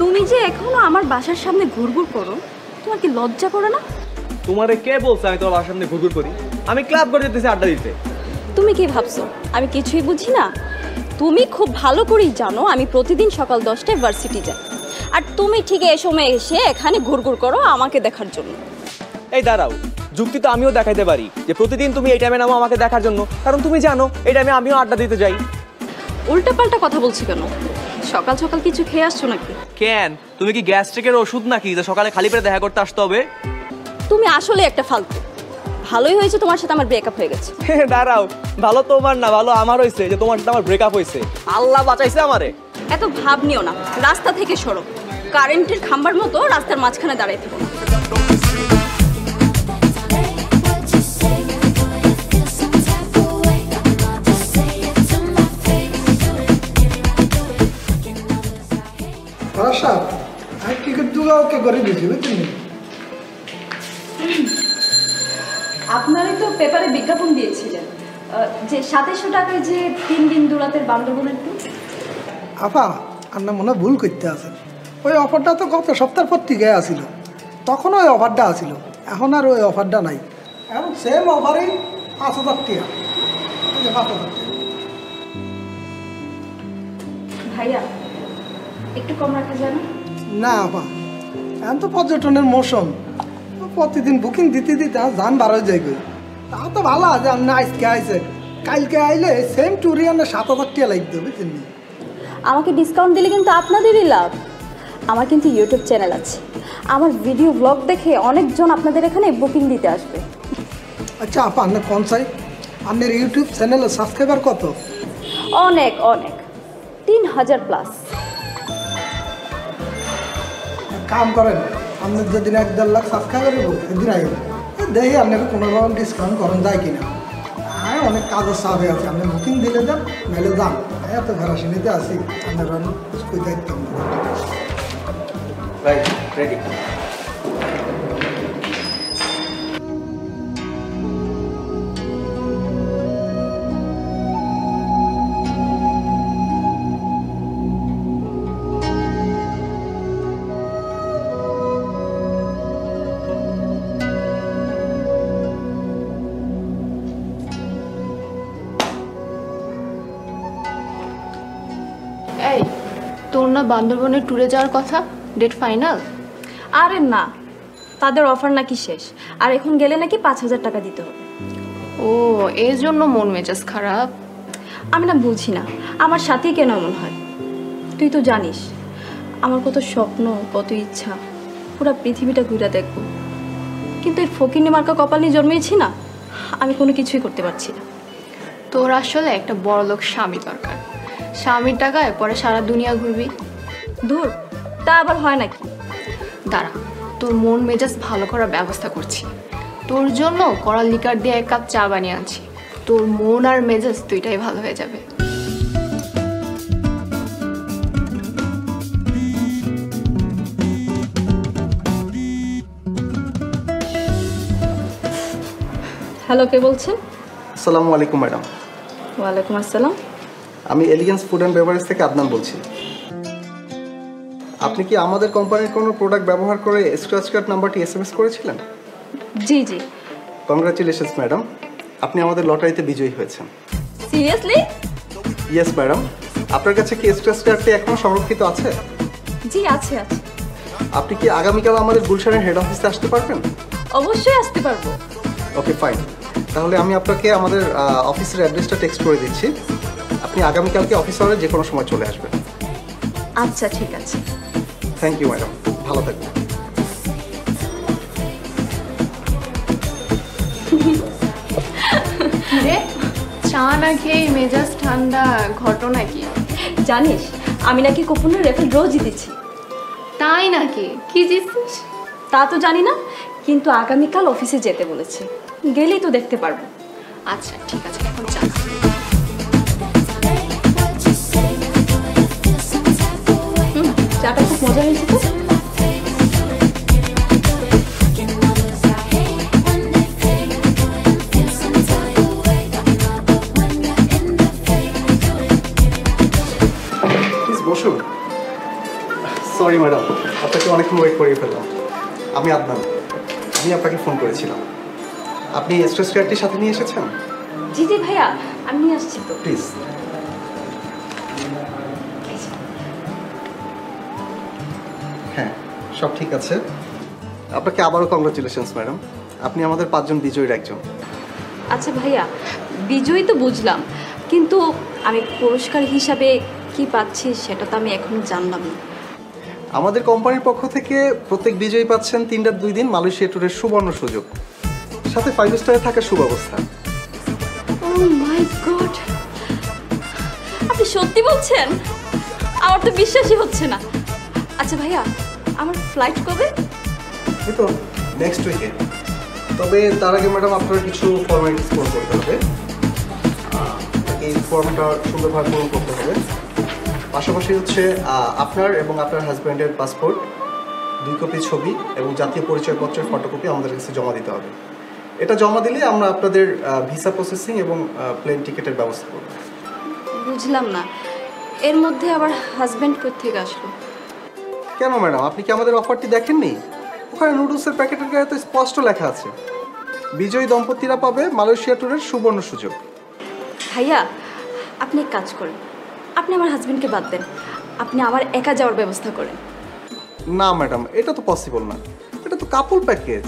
তুমি যে এখনো আমার বাসার সামনে ঘুরঘুর করো, তোমার কি লজ্জা করে না? তোমারে কে বলছে আমি তোমার বাসার সামনে ঘুরঘুর করি? আমি ক্লাব করে যেতেছি আড্ডা দিতে। তুমি কি ভাবছো আমি কিছুই বুঝি না? তুমি খুব ভালো করেই জানো আমি প্রতিদিন সকাল 10টায় ভার্সিটি যাই, আর তুমি ঠিক এই সময় এসে এখানে ঘুরঘুর করো আমাকে দেখার জন্য। এই দাঁড়াও, যুক্তি তো আমিও দেখাইতে পারি যে প্রতিদিন তুমি এই টাইমে নামো আমাকে দেখার জন্য, কারণ তুমি জানো এই টাইমে আমিও আড্ডা দিতে যাই। উল্টাপাল্টা কথা বলছি কেন? সকাল সকাল কিছু খেয়ে আসছো নাকি? কেন, তুমি কি গ্যাস্ট্রিকের ওষুধ নাকি যে সকালে খালি পেটে দেখা করতে আসতে হবে? তুমি আসলে একটা ফালতু। ভালোই হয়েছে তোমার সাথে আমার ব্রেকআপ হয়ে গেছে। দাঁড়াও, ভালো তোমার না ভালো আমার হয়েছে যে তোমার সাথে আমার ব্রেকআপ হয়েছে। আল্লাহ বাঁচাইছে আমারে। এত ভাব নিও না, রাস্তা থেকে সরো। কারেন্টের খাম্বার মতো রাস্তার মাঝখানে দাঁড়াই থেকো। আপনারই তো পেপারে বিজ্ঞাপন দিয়েছিলেন যে 2700 টাকায় যে 3 দিন দৌড়াতের বান্দরবনের ট্যুর। আপা আপনার মনে ভুল করতে আছেন, ওই অফারটা তো গত সপ্তাহ পত্রিকায় আসিল, তখন ওই অফারটা আসিল, এখন আর ওই অফারটা নাই। এখন সেম অফারেই 5000 টাকা। ভাইয়া একটু কম রাখা যায় না? না আপা, এখন তো পর্যটনের মৌসুম, প্রতিদিন বুকিং দিতে দিতে যান 12 যায় গই। তা তো ভালো আছে আপনি আজকে আইসে, কালকে আইলে সেম ট্যুরে আমরা 7000 টাকা লাগবে, বুঝছেন? আমাকে ডিসকাউন্ট দিলে কিন্তু আপনাদেরই লাভ। আমার কিন্তু ইউটিউব চ্যানেল আছে, আমার ভিডিও ব্লগ দেখে অনেকজন আপনাদের এখানে বুকিং দিতে আসবে। আচ্ছা আপা, আপনার কোন চাই? আপনার ইউটিউব চ্যানেলের সাবস্ক্রাইবার কত? অনেক অনেক, 3000 প্লাস। কাম করেন, আপনার যেদিন 1-1.5 লাখ সাবস্ক্রাইবার হবো সেদিন আইব, দেখি আপনাকে কোনো রকম ডিসকাউন্ট করেন যায় কিনা। হ্যাঁ, অনেক কাজের চাপে আছে, আপনি বুকিং দিলে যান, নাহলে যান। এত ফেরাসিনিতে আছি, আপনার দায়িত্ব রেডি। এই তোর না বান্দরবনের ট্যুরে যাওয়ার কথা, ডেট ফাইনাল? আরে না, তাদের অফার নাকি শেষ, আর এখন গেলে নাকি 5000 টাকা দিতে হবে। ও, এই জন্য মন মেজাজ খারাপ? আমি না বুঝি না আমার সাথেই কেন এমন হয়। তুই তো জানিস আমার কত স্বপ্ন, কত ইচ্ছা, পুরো পৃথিবীটা ঘুরে দেখবো, কিন্তু এই ফকিন্নি মার্কা কপাল নিয়ে জন্মেছি না, আমি কোনো কিছুই করতে পারছি না। তোর আসলে একটা বড়লোক স্বামী দরকার, স্বামীর টাকায় পরে সারা দুনিয়া ঘুরবি। দূর, তা আবার হয় নাকি? দাঁড়া, তোর মন মেজাজ ভালো করার ব্যবস্থা করছি। তোর জন্য কড়া লিকার দিয়ে 1 কাপ চা বানিয়ে আনছি, তোর মন আর মেজাজ দুইটাই ভালো হয়ে যাবে। হ্যালো, কে বলছেন? আসসালামু আলাইকুম ম্যাডাম। ওয়ালাইকুম আসসালাম। আমি এলিগেন্স ফুড অ্যান্ড বেভারেজ থেকে আদনান বলছি। আপনি কি আমাদের কোম্পানির কোনো প্রোডাক্ট ব্যবহার করে স্ক্র্যাচ কার্ড নাম্বারটি SMS করেছিলেন? জি জি। কংগ্রাচুলেশনস ম্যাডাম, আপনি আমাদের লটারিতে বিজয়ী হয়েছেন। সিরিয়াসলি? Yes madam. আপনার কাছে কি স্ক্র্যাচ কার্ডটি এখনও সংরক্ষিত আছে? জি আছে আছে। আপনি কি আগামীকাল আমাদের গুলশানের হেড অফিসে আসতে পারবেন? অবশ্যই আসতে পারবো। ওকে ফাইন, তাহলে আমি আপনাকে আমাদের অফিসের অ্যাড্রেসটা টেক্সট করে দিচ্ছি। আপনি আগামীকালকে অফিস আওয়ারে যে কোনো সময় চলে আসবেন। আচ্ছা ঠিক আছে। থ্যাংক ইউ ম্যাডাম, ভালো থাকবেন। চা না খেয়ে মেজাজ ঠান্ডা, ঘটনা কি? জানিস আমি নাকি কুপনের রেফার ড্র জিতেছি। তাই নাকি? কি জিতছিস? তা তো জানি না, কিন্তু আগামীকাল অফিসে যেতে বলেছে, গেলেই তো দেখতে পারবো। আচ্ছা ঠিক আছে, এখন চা। চাটা খুব মজা হয়েছে তো। প্লিজ বসুন। সরি সরি ম্যাডাম, আপনাকে অনেকক্ষণ ওয়েট করিয়ে ফেললাম। আমি আদনান, আমি আপনাকে ফোন করেছিলাম। আপনি স্ট্রেস কেয়ারটির সাথে নিয়ে এসেছেন? জি জি ভাইয়া, আমি নিয়ে আসছি তো। প্লিজ। হ্যাঁ, সব ঠিক আছে। আপনাকে আবারও কংগ্রাচুলেশনস ম্যাডাম, আপনি আমাদের 5 জন বিজয়ীর একজন। আচ্ছা ভাইয়া, বিজয়ী তো বুঝলাম, কিন্তু আমি পুরস্কার হিসাবে কি পাচ্ছি সেটা তো আমি এখনো জানলাম না। আমাদের কোম্পানির পক্ষ থেকে প্রত্যেক বিজয়ী পাচ্ছেন 3 রাত 2 দিন মালয়েশিয়া ট্যুরের সুবর্ণ সুযোগ, সাথে 5 স্টারে থাকার সুব্যবস্থা। ও মাই গড, আপনি সত্যি বলছেন? আমার তো বিশ্বাসই হচ্ছে না। আচ্ছা ভাইয়া, আমার ফ্লাইট কবে? এই তো নেক্সট উইকে। তবে তার আগে ম্যাডাম আপনার কিছু ফর্মালিটিস পূরণ করতে হবে। এই ফর্মটা সুন্দরভাবে পূরণ করতে হবে। পাশাপাশি হচ্ছে আপনার এবং আপনার হাজব্যান্ডের পাসপোর্ট, 2 কপি ছবি এবং জাতীয় পরিচয়পত্রের ফটোকপি আমাদের কাছে জমা দিতে হবে। এটা জমা দিলে আমরা আপনাদের ভিসা প্রসেসিং এবং প্লেন টিকিটের ব্যবস্থা করব। বুঝলাম না, এর মধ্যে আবার হাজব্যান্ড কোত্থেকে আসলো? কেন ম্যাডাম, আপনি কি আমাদের অফারটি দেখেননি? ওখানে নুডলসের প্যাকেটের গায়ে তো স্পষ্ট লেখা আছে, বিজয়ী দম্পতিরা পাবে মালয়েশিয়া ট্যুরের সুবর্ণ সুযোগ। ভাইয়া, আপনি এক কাজ করেন, আপনি আমার হাজব্যান্ডকে বাদ দেন, আপনি আমার একা যাওয়ার ব্যবস্থা করেন। না ম্যাডাম, এটা তো পসিবল না, এটা তো কাপল প্যাকেজ।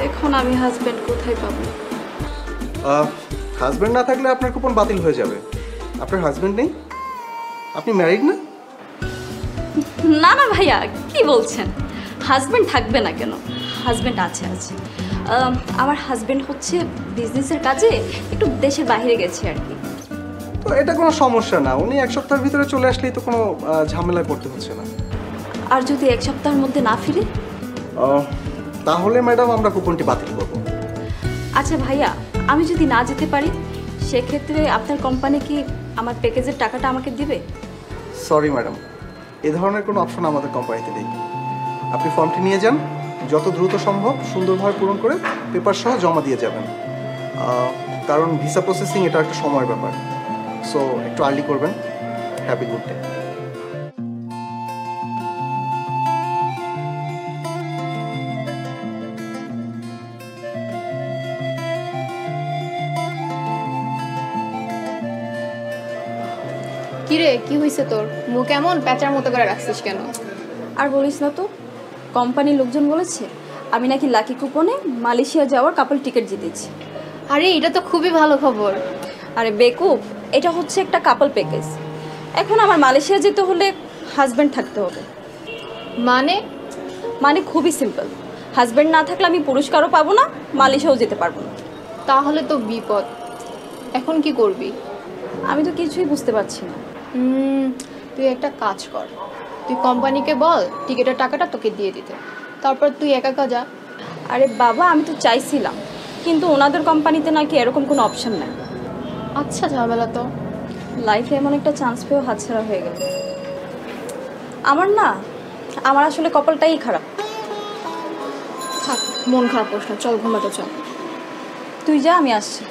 এখন আমি হাজব্যান্ড কোথায় পাবো? হাজব্যান্ড না থাকলে আপনার কুপন বাতিল হয়ে যাবে। আপনার হাজব্যান্ড নেই? আপনি ম্যারিড না? না না ভাইয়া, কি বলছেন? হাজব্যান্ড থাকবে না কেন? হাজব্যান্ড আছে আছে। আমার হাজব্যান্ড হচ্ছে বিজনেসের কাজে একটু দেশের বাইরে গেছে আর কি। তো এটা কোনো সমস্যা না, উনি 1 সপ্তাহের ভিতরে চলে আসলেই তো কোনো ঝামেলায় পড়তে হচ্ছে না। আর যদি 1 সপ্তাহের মধ্যে না ফিরে? তাহলে ম্যাডাম আমরা কুপনটি বাতিল করব। আচ্ছা ভাইয়া, আমি যদি না যেতে পারি সেক্ষেত্রে আপনার কোম্পানি কি আমার প্যাকেজের টাকাটা আমাকে দিবে? সরি ম্যাডাম, এ ধরনের কোনো অপশন আমাদের কোম্পানিতে নেই। আপনি ফর্মটি নিয়ে যান, যত দ্রুত সম্ভব সুন্দরভাবে পূরণ করে পেপার সহ জমা দিয়ে যাবেন। কারণ ভিসা প্রসেসিং এটা একটা সময়ের ব্যাপার, সো একটু আর্লি করবেন। Happy good day. কিরে, কি হয়েছে তোর? মুখ কেমন প্যাঁচার মতো করে রাখছিস কেন? আর বলিস না তো, কোম্পানির লোকজন বলেছে আমি নাকি লাকি কুপনে মালয়েশিয়া যাওয়ার কাপল টিকিট জিতেছি। আরে এটা তো খুবই ভালো খবর। আরে বেকুব, এটা হচ্ছে একটা কাপল প্যাকেজ। এখন আমার মালয়েশিয়া যেতে হলে হাজব্যান্ড থাকতে হবে। মানে? মানে খুবই সিম্পল, হাজব্যান্ড না থাকলে আমি পুরস্কারও পাবো না, মালয়েশিয়াও যেতে পারবো না। তাহলে তো বিপদ। এখন কি করবি? আমি তো কিছুই বুঝতে পারছি না। তুই একটা কাজ কর, তুই কোম্পানিকে বল টিকিটের টাকাটা তোকে দিয়ে দিতে, তারপর তুই একা একা যা। আরে বাবা, আমি তো চাইছিলাম, কিন্তু ওনাদের কোম্পানিতে নাকি এরকম কোনো অপশন নাই। আচ্ছা, ঝামেলা তো। লাইফে এমন একটা চান্স পেয়েও হাতছাড়া হয়ে গেল। আমার আসলে কপালটাই খারাপ। থাক, মন খারাপ করিস না, চল ঘুমাতে চল। তুই যা, আমি আসছি।